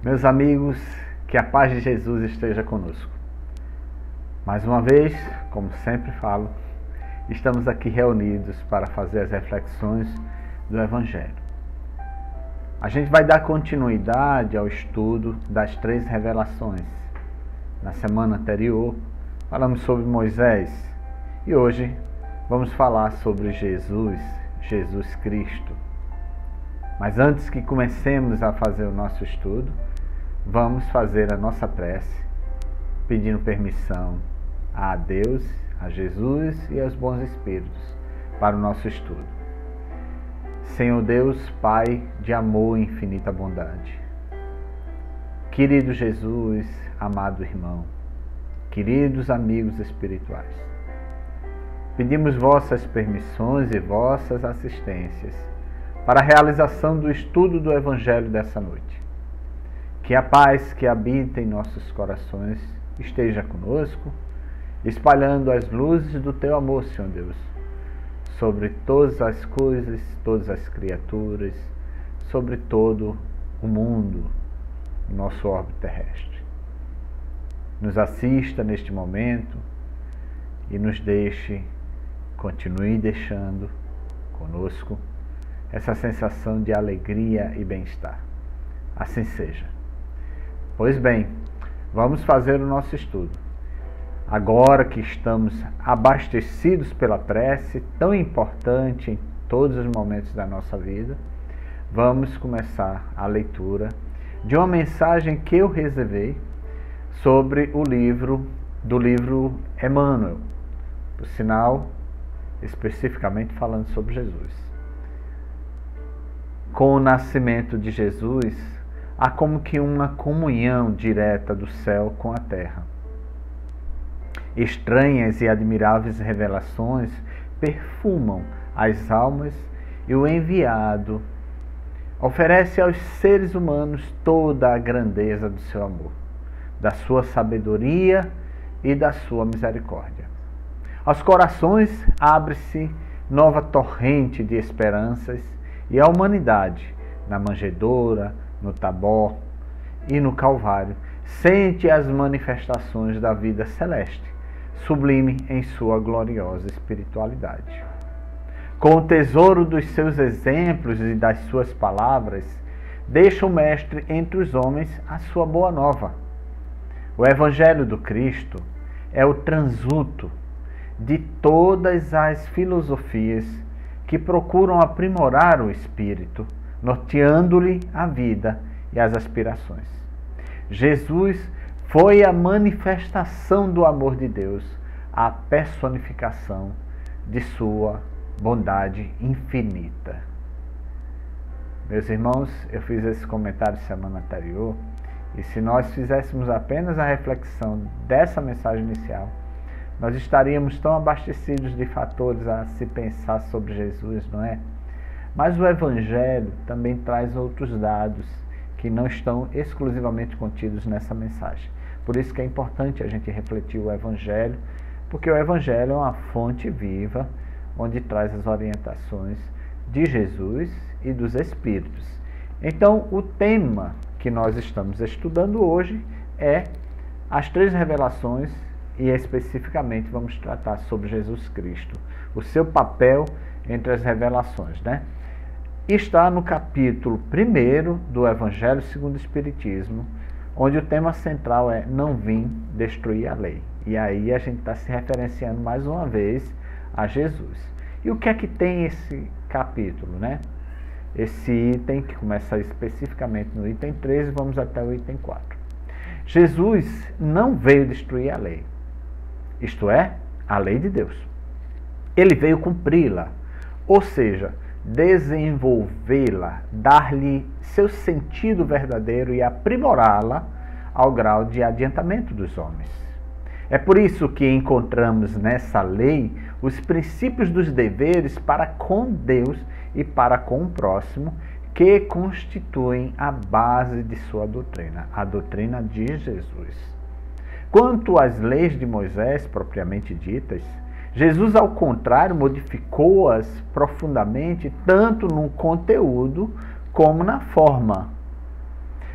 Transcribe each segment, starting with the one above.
Meus amigos, que a paz de Jesus esteja conosco. Mais uma vez, como sempre falo, estamos aqui reunidos para fazer as reflexões do Evangelho. A gente vai dar continuidade ao estudo das 3 revelações. Na semana anterior, falamos sobre Moisés e hoje vamos falar sobre Jesus Cristo. Mas antes que comecemos a fazer o nosso estudo, vamos fazer a nossa prece, pedindo permissão a Deus, a Jesus e aos bons espíritos para o nosso estudo. Senhor Deus, Pai de amor e infinita bondade, querido Jesus, amado irmão, queridos amigos espirituais, pedimos vossas permissões e vossas assistências para a realização do estudo do Evangelho dessa noite. Que a paz que habita em nossos corações esteja conosco, espalhando as luzes do Teu amor, Senhor Deus, sobre todas as coisas, todas as criaturas, sobre todo o mundo, o nosso orbe terrestre. Nos assista neste momento e nos continue deixando conosco essa sensação de alegria e bem-estar. Assim seja. Pois bem, vamos fazer o nosso estudo. Agora que estamos abastecidos pela prece, tão importante em todos os momentos da nossa vida, vamos começar a leitura de uma mensagem que eu reservei sobre o livro Emmanuel, por sinal, especificamente falando sobre Jesus. Com o nascimento de Jesus, há como que uma comunhão direta do céu com a terra. Estranhas e admiráveis revelações perfumam as almas e o enviado oferece aos seres humanos toda a grandeza do seu amor, da sua sabedoria e da sua misericórdia. Aos corações abre-se nova torrente de esperanças e a humanidade, na manjedoura, no Tabor e no Calvário, sente as manifestações da vida celeste, sublime em sua gloriosa espiritualidade. Com o tesouro dos seus exemplos e das suas palavras, deixa o Mestre entre os homens a sua boa nova. O Evangelho do Cristo é o transuto de todas as filosofias que procuram aprimorar o espírito, norteando-lhe a vida e as aspirações. Jesus foi a manifestação do amor de Deus, a personificação de sua bondade infinita. Meus irmãos, eu fiz esse comentário semana anterior, e se nós fizéssemos apenas a reflexão dessa mensagem inicial, nós estaríamos tão abastecidos de fatores a se pensar sobre Jesus, não é? Mas o Evangelho também traz outros dados que não estão exclusivamente contidos nessa mensagem. Por isso que é importante a gente refletir o Evangelho, porque o Evangelho é uma fonte viva, onde traz as orientações de Jesus e dos Espíritos. Então, o tema que nós estamos estudando hoje é as 3 revelações, e especificamente vamos tratar sobre Jesus Cristo, o seu papel entre as revelações, né? Está no capítulo 1 do Evangelho segundo o Espiritismo, onde o tema central é "Não vim destruir a lei". E aí a gente está se referenciando mais uma vez a Jesus. E o que é que tem esse capítulo, né? Esse item que começa especificamente no item 13 e vamos até o item 4. Jesus não veio destruir a lei, isto é, a lei de Deus. Ele veio cumpri-la, ou seja, desenvolvê-la, dar-lhe seu sentido verdadeiro e aprimorá-la ao grau de adiantamento dos homens. É por isso que encontramos nessa lei os princípios dos deveres para com Deus e para com o próximo, que constituem a base de sua doutrina, a doutrina de Jesus. Quanto às leis de Moisés, propriamente ditas, Jesus, ao contrário, modificou-as profundamente, tanto no conteúdo como na forma.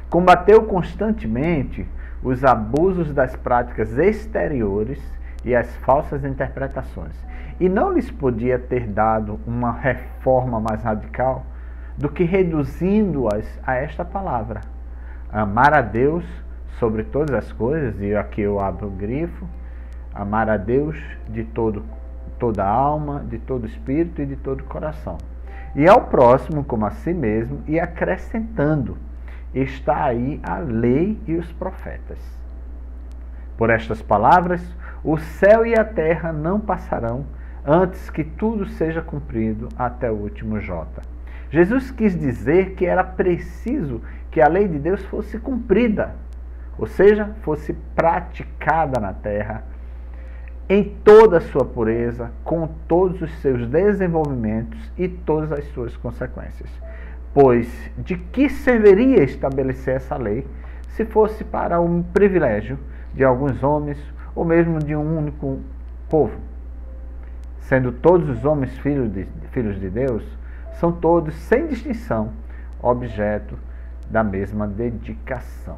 Combateu constantemente os abusos das práticas exteriores e as falsas interpretações. E não lhes podia ter dado uma reforma mais radical do que reduzindo-as a esta palavra: amar a Deus sobre todas as coisas, e aqui eu abro o grifo, amar a Deus de toda a alma, de todo espírito e de todo coração. E ao próximo como a si mesmo, e acrescentando: está aí a lei e os profetas. Por estas palavras, o céu e a terra não passarão antes que tudo seja cumprido até o último jota. Jesus quis dizer que era preciso que a lei de Deus fosse cumprida, ou seja, fosse praticada na terra, em toda a sua pureza, com todos os seus desenvolvimentos e todas as suas consequências. Pois de que serviria estabelecer essa lei se fosse para um privilégio de alguns homens ou mesmo de um único povo? Sendo todos os homens filhos de Deus, são todos, sem distinção, objeto da mesma dedicação.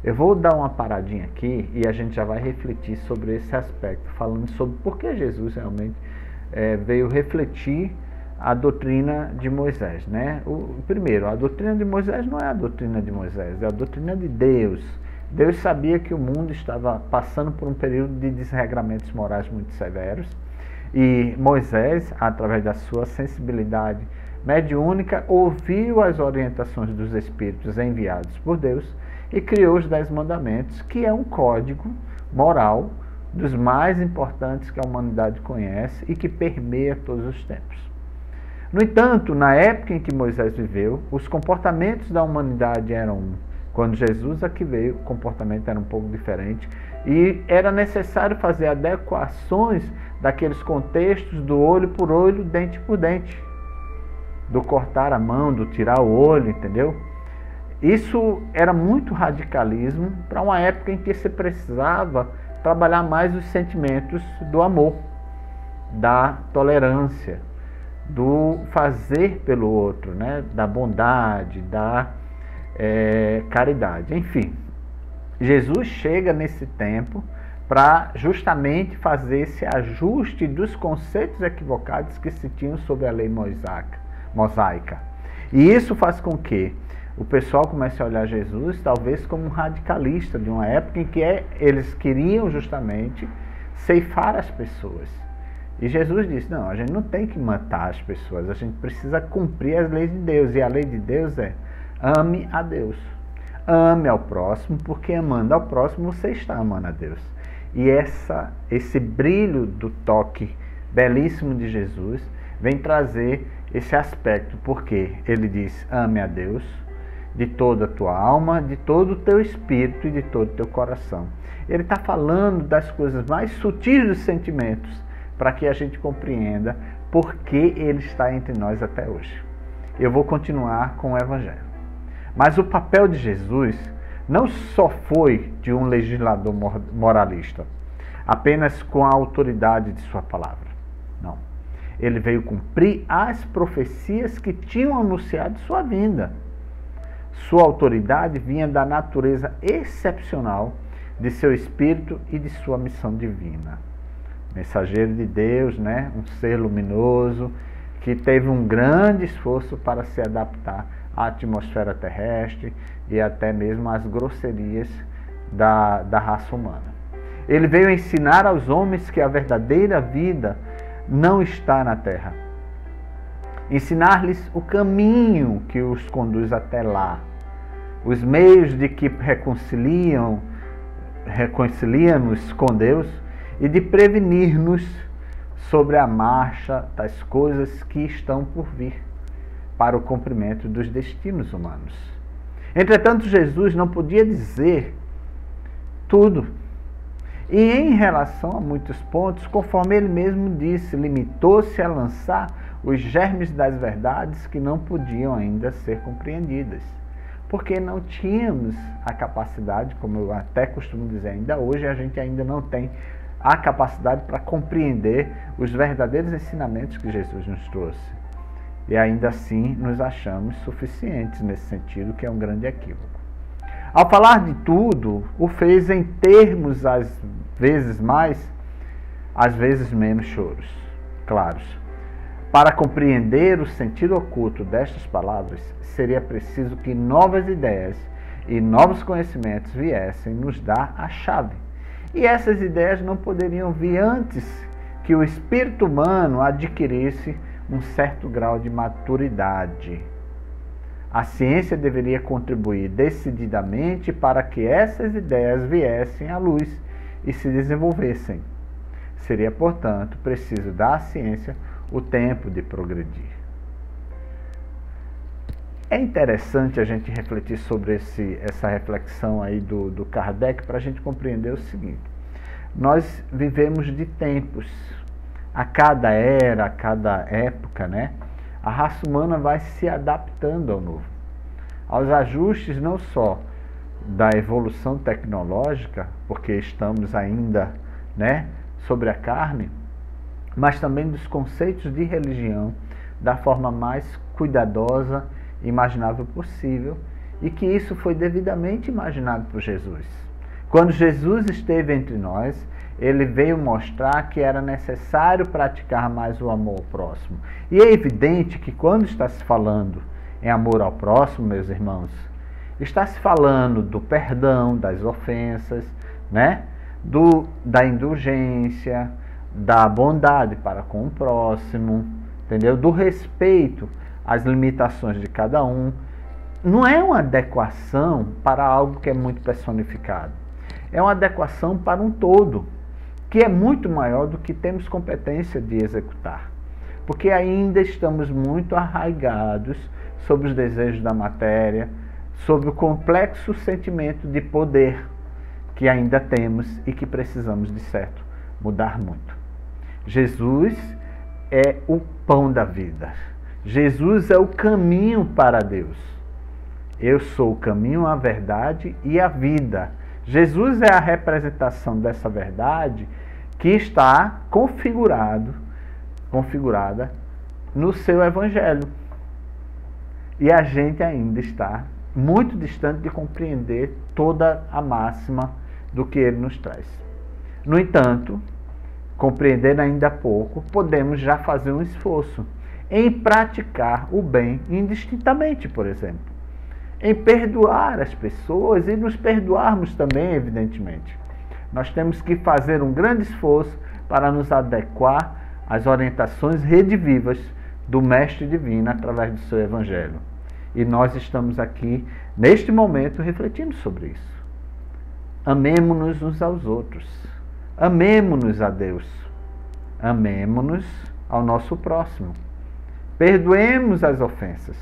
Eu vou dar uma paradinha aqui e a gente já vai refletir sobre esse aspecto, falando sobre por que Jesus realmente veio refletir a doutrina de Moisés, né? Primeiro, a doutrina de Moisés não é a doutrina de Moisés, é a doutrina de Deus. Deus sabia que o mundo estava passando por um período de desregramentos morais muito severos, e Moisés, através da sua sensibilidade mediúnica, ouviu as orientações dos Espíritos enviados por Deus e criou os 10 mandamentos, que é um código moral dos mais importantes que a humanidade conhece e que permeia todos os tempos. No entanto, na época em que Moisés viveu, os comportamentos da humanidade eram um. Quando Jesus aqui veio, o comportamento era um pouco diferente e era necessário fazer adequações daqueles contextos do olho por olho, dente por dente, do cortar a mão, do tirar o olho, entendeu? Isso era muito radicalismo para uma época em que se precisava trabalhar mais os sentimentos do amor, da tolerância, do fazer pelo outro, né? Da bondade, da caridade. Enfim, Jesus chega nesse tempo para justamente fazer esse ajuste dos conceitos equivocados que se tinham sobre a lei mosaica. E isso faz com que o pessoal comece a olhar Jesus talvez como um radicalista de uma época em que eles queriam justamente ceifar as pessoas. E Jesus disse: não, a gente não tem que matar as pessoas, a gente precisa cumprir as leis de Deus. E a lei de Deus é: ame a Deus, ame ao próximo, porque amando ao próximo você está amando a Deus. E esse brilho do toque belíssimo de Jesus vem trazer esse aspecto, porque ele diz: ame a Deus de toda a tua alma, de todo o teu espírito e de todo o teu coração. Ele está falando das coisas mais sutis dos sentimentos, para que a gente compreenda por que ele está entre nós até hoje. Eu vou continuar com o Evangelho. Mas o papel de Jesus não só foi de um legislador moralista, apenas com a autoridade de sua palavra. Não. Ele veio cumprir as profecias que tinham anunciado sua vinda. Sua autoridade vinha da natureza excepcional de seu espírito e de sua missão divina. Mensageiro de Deus, né? Um ser luminoso que teve um grande esforço para se adaptar à atmosfera terrestre e até mesmo às grosserias da raça humana. Ele veio ensinar aos homens que a verdadeira vida não está na terra. Ensinar-lhes o caminho que os conduz até lá, os meios de que reconcilia-nos com Deus e de prevenir-nos sobre a marcha das coisas que estão por vir para o cumprimento dos destinos humanos. Entretanto, Jesus não podia dizer tudo. E em relação a muitos pontos, conforme ele mesmo disse, limitou-se a lançar os germes das verdades que não podiam ainda ser compreendidas. Porque não tínhamos a capacidade, como eu até costumo dizer ainda hoje, a gente ainda não tem a capacidade para compreender os verdadeiros ensinamentos que Jesus nos trouxe. e ainda assim nos achamos suficientes nesse sentido, que é um grande equívoco. Ao falar de tudo, o fez em termos às vezes mais, às vezes menos choros, claros. Para compreender o sentido oculto destas palavras, seria preciso que novas ideias e novos conhecimentos viessem nos dar a chave. E essas ideias não poderiam vir antes que o espírito humano adquirisse um certo grau de maturidade. A ciência deveria contribuir decididamente para que essas ideias viessem à luz e se desenvolvessem. Seria, portanto, preciso dar à ciência o tempo de progredir. É interessante a gente refletir sobre essa reflexão aí do Kardec para a gente compreender o seguinte: nós vivemos de tempos. A cada era, a cada época, né, a raça humana vai se adaptando ao novo, aos ajustes não só da evolução tecnológica, porque estamos ainda, né, sobre a carne, mas também dos conceitos de religião da forma mais cuidadosa e imaginável possível, e que isso foi devidamente imaginado por Jesus. Quando Jesus esteve entre nós, ele veio mostrar que era necessário praticar mais o amor ao próximo. E é evidente que quando está se falando em amor ao próximo, meus irmãos, está se falando do perdão, das ofensas, né? Da indulgência, da bondade para com o próximo, entendeu? Do respeito às limitações de cada um. Não é uma adequação para algo que é muito personificado. É uma adequação para um todo, que é muito maior do que temos competência de executar. Porque ainda estamos muito arraigados sobre os desejos da matéria, sobre o complexo sentimento de poder que ainda temos e que precisamos, de certo, mudar muito. Jesus é o pão da vida. Jesus é o caminho para Deus. Eu sou o caminho, a verdade e a vida. Jesus é a representação dessa verdade que está configurada no seu Evangelho. E a gente ainda está muito distante de compreender toda a máxima do que ele nos traz. No entanto, compreendendo ainda pouco, podemos já fazer um esforço em praticar o bem indistintamente, por exemplo. Em perdoar as pessoas e nos perdoarmos também, evidentemente. Nós temos que fazer um grande esforço para nos adequar às orientações redivivas do Mestre Divino através do seu Evangelho. E nós estamos aqui, neste momento, refletindo sobre isso. Amemo-nos uns aos outros. Amemo-nos a Deus. Amemo-nos ao nosso próximo. Perdoemos as ofensas.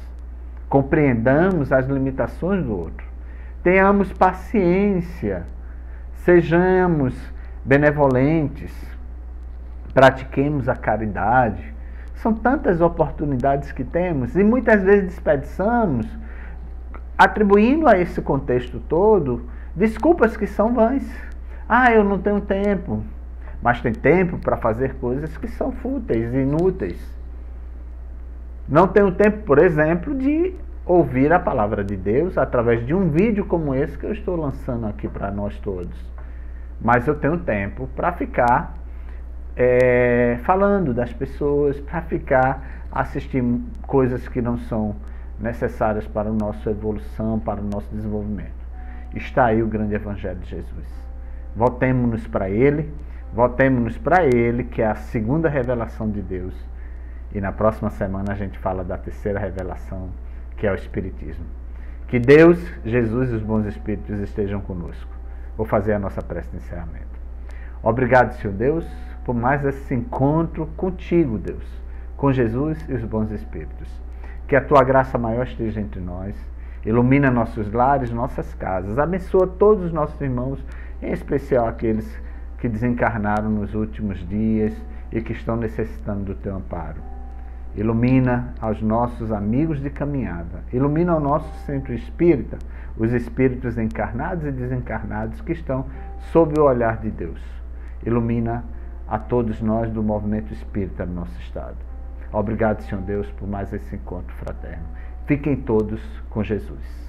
Compreendamos as limitações do outro. Tenhamos paciência. Sejamos benevolentes. Pratiquemos a caridade. São tantas oportunidades que temos e muitas vezes desperdiçamos, atribuindo a esse contexto todo desculpas que são vãs. Eu não tenho tempo. Mas tem tempo para fazer coisas que são fúteis e inúteis. Não tenho tempo, por exemplo, de ouvir a palavra de Deus através de um vídeo como esse que eu estou lançando aqui para nós todos. Mas eu tenho tempo para ficar falando das pessoas, para ficar assistindo coisas que não são necessárias para a nossa evolução, para o nosso desenvolvimento. Está aí o grande Evangelho de Jesus. Voltemo-nos para Ele, que é a segunda revelação de Deus. E na próxima semana a gente fala da terceira revelação, que é o Espiritismo. Que Deus, Jesus e os bons Espíritos estejam conosco. Vou fazer a nossa prece de encerramento. Obrigado, Senhor Deus, por mais esse encontro contigo, Deus, com Jesus e os bons Espíritos. Que a Tua graça maior esteja entre nós, ilumina nossos lares, nossas casas, abençoa todos os nossos irmãos, em especial aqueles que desencarnaram nos últimos dias e que estão necessitando do Teu amparo. Ilumina aos nossos amigos de caminhada, ilumina ao nosso centro espírita, os espíritos encarnados e desencarnados que estão sob o olhar de Deus. Ilumina a todos nós do movimento espírita no nosso estado. Obrigado, Senhor Deus, por mais esse encontro fraterno. Fiquem todos com Jesus.